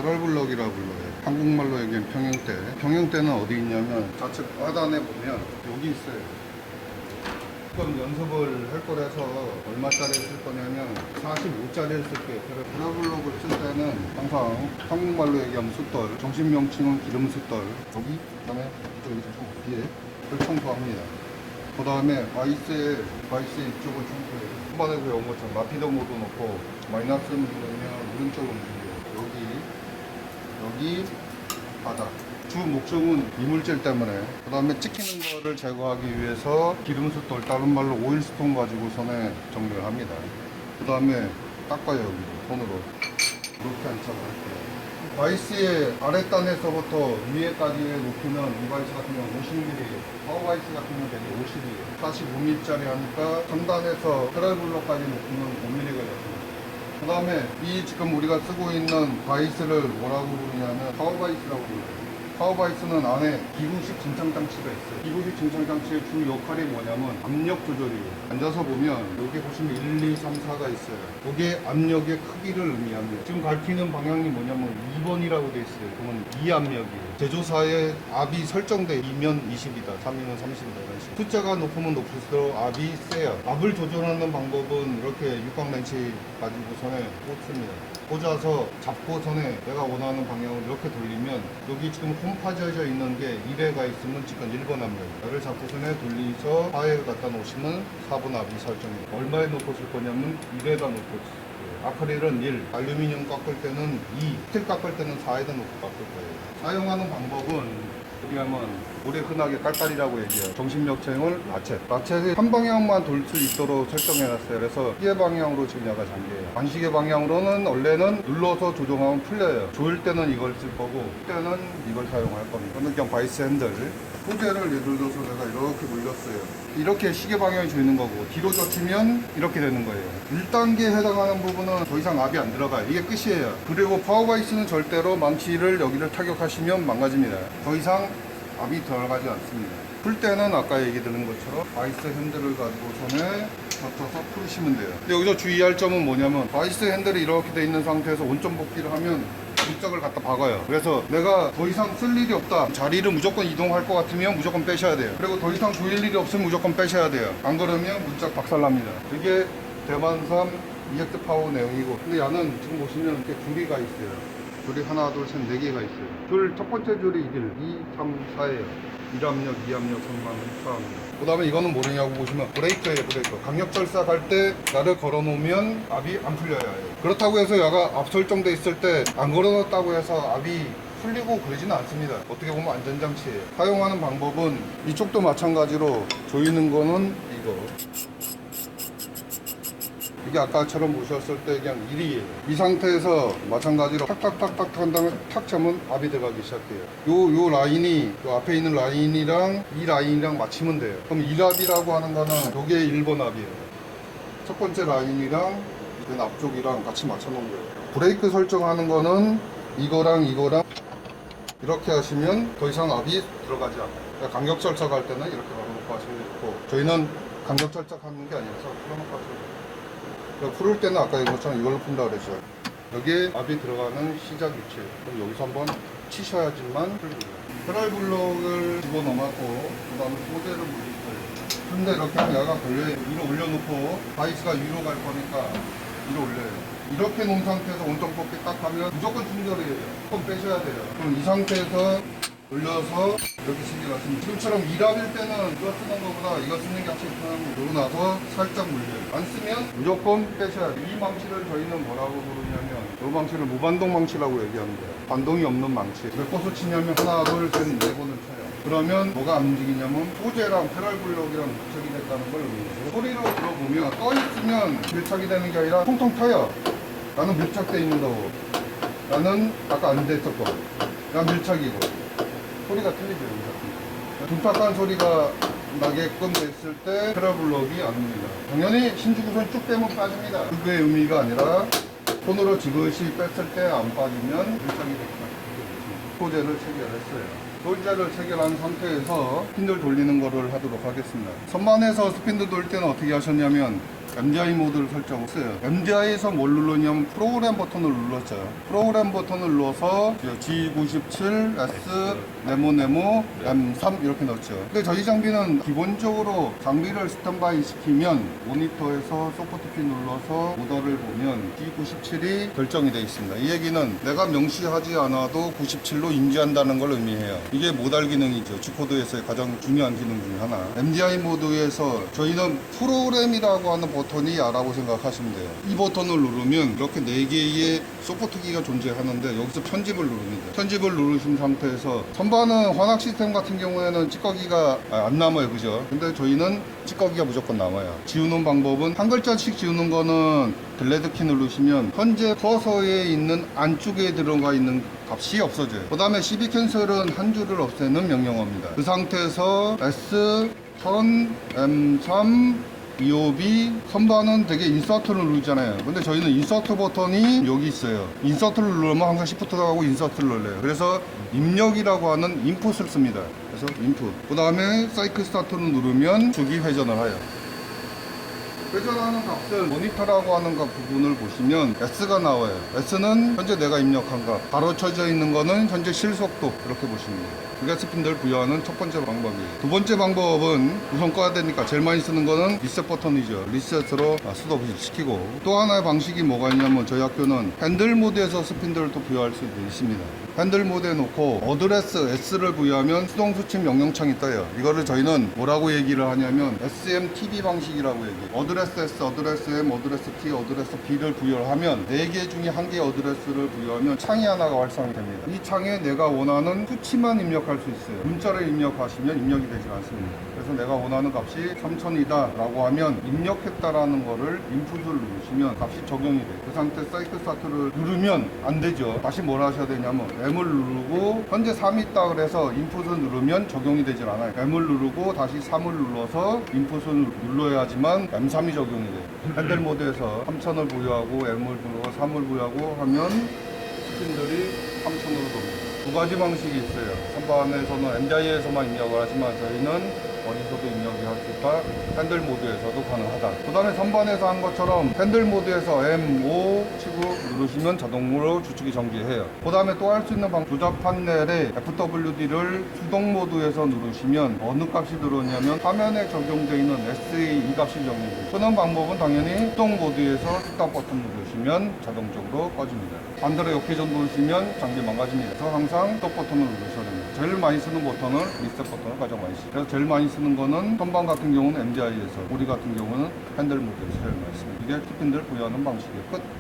페럴블럭이라고 불러요. 한국말로 얘기하면 평형대. 평형대는 어디 있냐면 좌측 하단에 보면 여기 있어요. 조금 연습을 할 거라서 얼마짜리 쓸 거냐면 45짜리를 쓸게요. 페럴블럭을 쓸 때는 항상 한국말로 얘기하면 숫돌, 정식 명칭은 기름 숫돌. 여기, 그다음에 여기 뒤에 를 청소합니다. 그 다음에 바이스 이쪽을 청소해요. 한번에 배운 것처럼 라피더 모드 놓고 마이너스 누르면 오른쪽으로 움직여요. 여기 바닥. 주 목적은 이물질 때문에. 그 다음에 찍히는 거를 제거하기 위해서 기름숫돌, 다른 말로 오일스톤 가지고선에 정리를 합니다. 그 다음에 닦아요. 여기 손으로 이렇게 안착을 할게요. 바이스의 아랫단에서부터 위에까지의 높이는 이 바이스 같은 경우는 50mm, 파워 바이스 같은 경우는 150mm, 45mm짜리 하니까 상단에서 페럴블럭까지 높이는 5mm가 됐습니다. 그 다음에 이 지금 우리가 쓰고 있는 바이스를 뭐라고 부르냐면 파워 바이스라고 불러요. 파워 바이스는 안에 기구식 진창 장치가 있어요. 기구식 진창 장치의 주 역할이 뭐냐면 압력 조절이에요. 앉아서 보면 여기 보시면 1, 2, 3, 4가 있어요. 이게 압력의 크기를 의미합니다. 지금 가리키는 방향이 뭐냐면 2번이라고 돼 있어요. 그러면 이 압력이에요. 제조사에 압이 설정돼 2면 20이다, 3이면 30이다 이런 식으로. 숫자가 높으면 높을수록 압이 세요. 압을 조절하는 방법은 이렇게 육각렌치 가지고선에 꽂습니다. 꽂아서 잡고선에 내가 원하는 방향으로 이렇게 돌리면 여기 지금 홈 파져져 있는 게 1회가 있으면 지금 1번 압력이에요. 얘를 잡고선에 돌리서 4회 갖다 놓으시면 4번 압이 설정해요. 얼마에 놓고 쓸 거냐면 1회가 놓고 쓸 거예요. 아크릴은 1, 알루미늄 깎을 때는 2, 스틸 깎을 때는 4에다 놓고 깎을 거예요. 사용하는 방법은 어디 하면 우리 흔하게 깔깔이라고 얘기해요. 정식 명칭을 라쳇. 한 방향만 돌 수 있도록 설정해놨어요. 그래서 시계 방향으로 지금 얘가 잠겨요. 반시계 방향으로는 원래는 눌러서 조정하면 풀려요. 조일 때는 이걸 쓸 거고 그때는 이걸 사용할 겁니다. 저는 그냥 바이스 핸들 소재를 예를 들어서 내가 이렇게 물렸어요. 이렇게 시계 방향이 조이는 거고 뒤로 젖히면 이렇게 되는 거예요. 1단계에 해당하는 부분은 더 이상 압이 안 들어가요. 이게 끝이에요. 그리고 파워바이스는 절대로 망치를 여기를 타격하시면 망가집니다. 더 이상 압이 들어가지 않습니다. 풀 때는 아까 얘기 드린 것처럼 바이스 핸들을 가지고선에 젖혀서 풀으시면 돼요. 근데 여기서 주의할 점은 뭐냐면 바이스 핸들이 이렇게 돼 있는 상태에서 원점 복귀를 하면 문짝을 갖다 박아요. 그래서 내가 더 이상 쓸 일이 없다, 자리를 무조건 이동할 것 같으면 무조건 빼셔야 돼요. 그리고 더 이상 조일 일이 없으면 무조건 빼셔야 돼요. 안 그러면 문짝 박살납니다. 이게 대만삼 EX 파워 내용이고, 근데 얘는 지금 보시면 이렇게 줄이가 있어요. 줄이 하나, 둘, 셋, 네 개가 있어요. 줄 첫 번째 줄이 1, 2, 3, 4예요. 1압력, 2압력, 3압력, 4압력. 그 다음에 이거는 뭐냐고 보시면 브레이크예요. 브레이크. 강력절삭 할 때 나를 걸어 놓으면 압이 안 풀려야 해요. 그렇다고 해서 얘가 압 설정돼 있을 때 안 걸어 놨다고 해서 압이 풀리고 그러지는 않습니다. 어떻게 보면 안전장치예요. 사용하는 방법은 이쪽도 마찬가지로 조이는 거는 이거. 이게 아까처럼 보셨을 때 그냥 1이에요. 이 상태에서 마찬가지로 탁탁탁탁 한 다음에 탁 차면 압이 들어가기 시작해요. 요 라인이, 요 앞에 있는 라인이랑 이 라인이랑 맞추면 돼요. 그럼 1압이라고 하는 거는 요게 1번 압이에요. 첫 번째 라인이랑 맨 앞쪽이랑 같이 맞춰 놓은 거예요. 브레이크 설정하는 거는 이거랑 이렇게 하시면 더 이상 압이 들어가지 않아요. 그러니까 간격 절착할 때는 이렇게 걸어놓고 하시면 좋고, 저희는 간격 절착하는 게 아니라서 풀어놓고 하시면 돼요. 풀을 때는 아까 얘기했처럼 이걸로 푼다 그랬죠. 여기에 압이 들어가는 시작 위치. 그럼 여기서 한번 치셔야지만 풀립니다. 페럴블럭을 집어넣어놓고 그 다음에 소재를 물릴 거예요. 근데 이렇게 하면 얘가 걸려요. 위로 올려놓고 바이스가 위로 갈 거니까 위로 올려요. 이렇게 놓은 상태에서 원점 뽑기 딱 하면 무조건 충돌이에요. 조금 빼셔야 돼요. 그럼 이 상태에서 올려서 이렇게 시기가 있습니다. 지금처럼 1압일 때는 이거 쓰는 것보다 이거 쓰는 게 확실히 편합니다. 그러고 나서 살짝 물려요. 안 쓰면 무조건 빼셔야 돼요. 이 망치를 저희는 뭐라고 부르냐면 이 망치를 무반동 망치라고 얘기합니다. 반동이 없는 망치. 몇 곳을 치냐면 하나, 둘, 셋, 네 번을 쳐요. 그러면 뭐가 안 움직이냐면 소재랑 페럴블럭이랑 밀착이 됐다는 걸 의미해요. 소리로 들어보면 떠 있으면 밀착이 되는 게 아니라 통통 터요. 나는 밀착돼 있는 거고, 나는 아까 안 됐었고, 난 밀착이고. 소리가 틀리죠. 둔탁한 소리가 나게끔 됐을 때 페럴블럭이 안 옵니다. 당연히 신주구선 쭉 빼면 빠집니다. 그게 의미가 아니라 손으로 지그시 뺐을 때 안 빠지면 밀착이 되겠다. 소재를 체결했어요. 소재를 체결한 상태에서 스핀들 돌리는 거를 하도록 하겠습니다. 선반에서 스핀들 돌릴 때는 어떻게 하셨냐면 MDI 모드를 설정했어요. MDI에서 뭘 눌렀냐면 프로그램 버튼을 눌렀어요. 프로그램 버튼을 눌러서 G97, S, 네모, M3 이렇게 넣었죠. 근데 저희 장비는 기본적으로 장비를 스탠바이 시키면 모니터에서 소프트키 눌러서 오더를 보면 G97이 결정이 되어 있습니다. 이 얘기는 내가 명시하지 않아도 97로 인지한다는 걸 의미해요. 이게 모달 기능이죠. G코드에서의 가장 중요한 기능 중에 하나. MDI 모드에서 저희는 프로그램이라고 하는 버튼이 R라고 생각하시면 돼요. 이 버튼을 누르면 이렇게 4개의 소프트키가 존재하는데 여기서 편집을 누릅니다. 편집을 누르신 상태에서 선반은 환학 시스템 같은 경우에는 찌꺼기가 안 남아요. 그죠? 근데 저희는 찌꺼기가 무조건 남아요. 지우는 방법은 한 글자씩 지우는 거는 딜레드 키 누르시면 현재 커서에 있는 안쪽에 들어가 있는 값이 없어져요. 그 다음에 CB 캔슬은 한 줄을 없애는 명령어입니다. 그 상태에서 S, 1000, M3, EOB 선반은 되게 인서트를 누르잖아요. 근데 저희는 인서트 버튼이 여기 있어요. 인서트를 누르면 항상 시프트 하고 인서트를 눌러요. 그래서 입력이라고 하는 인풋을 씁니다. 그래서 인풋. 그 다음에 사이클 스타트를 누르면 주기 회전을 해요. 회전하는 값을 모니터라고 하는 것 부분을 보시면 S가 나와요. S는 현재 내가 입력한 값, 가로쳐져 있는 거는 현재 실속도, 그렇게 보시면 돼요. 그게 스핀들 부여하는 첫 번째 방법이에요. 두 번째 방법은 우선 꺼야 되니까 제일 많이 쓰는 거는 리셋 버튼이죠. 리셋으로 스톱 시키고, 또 하나의 방식이 뭐가 있냐면 저희 학교는 핸들 모드에서 스핀들을 또 부여할 수도 있습니다. 핸들 모드에 놓고 어드레스 S를 부여하면 수동 수침 명령창이 떠요. 이거를 저희는 뭐라고 얘기를 하냐면 SMTB 방식이라고 얘기해요. 어드레스 S, 어드레스 M, 어드레스 T, 어드레스 B를 부여를 하면 4개 중에 1개의 어드레스를 부여하면 창이 하나가 활성이 됩니다. 이 창에 내가 원하는 수치만 입력할 수 있어요. 문자를 입력하시면 입력이 되지 않습니다. 그래서 내가 원하는 값이 3000이다 라고 하면 입력했다라는 거를 인풋을 누르시면 값이 적용이 돼요. 그 상태 사이클 스타트를 누르면 안 되죠. 다시 뭘 하셔야 되냐면 M을 누르고 현재 3이 있다 그래서 인풋을 누르면 적용이 되질 않아요. M을 누르고 다시 3을 눌러서 인풋을 눌러야지만 M3이 적용이 돼요. 핸들 모드에서 3000을 부여하고 M을 누르고 3을 부여하고 하면 스핀들이 3000으로 돕니다. 두 가지 방식이 있어요. 선반에서는 MDI에서만 입력을 하지만 저희는 어디서도 입력이 할 수 있다. 핸들 모드에서도 가능하다. 그 다음에 선반에서 한 것처럼 핸들 모드에서 M5 치고 누르시면 자동으로 주축이 정지해요. 그 다음에 또 할 수 있는 방법, 조작 판넬에 FWD를 수동 모드에서 누르시면 어느 값이 들어오냐면 화면에 적용되어 있는 SA 이 값이 적용돼요. 끄는 방법은 당연히 수동 모드에서 스탑 버튼 누르시면 자동적으로 꺼집니다. 반대로 역회전 누르시면 장비 망가집니다. 그래서 항상 스톱 버튼을 누르셔야 됩니다. 제일 많이 쓰는 버튼은 리셋 버튼을 가장 많이 쓰죠. 그래서 제일 많이 쓰는 거는 선반 같은 경우는 MDI에서, 우리 같은 경우는 핸들 모드에서 제일 많이 씁니다. 이게 스핀들 부여하는 방식이에요. 끝.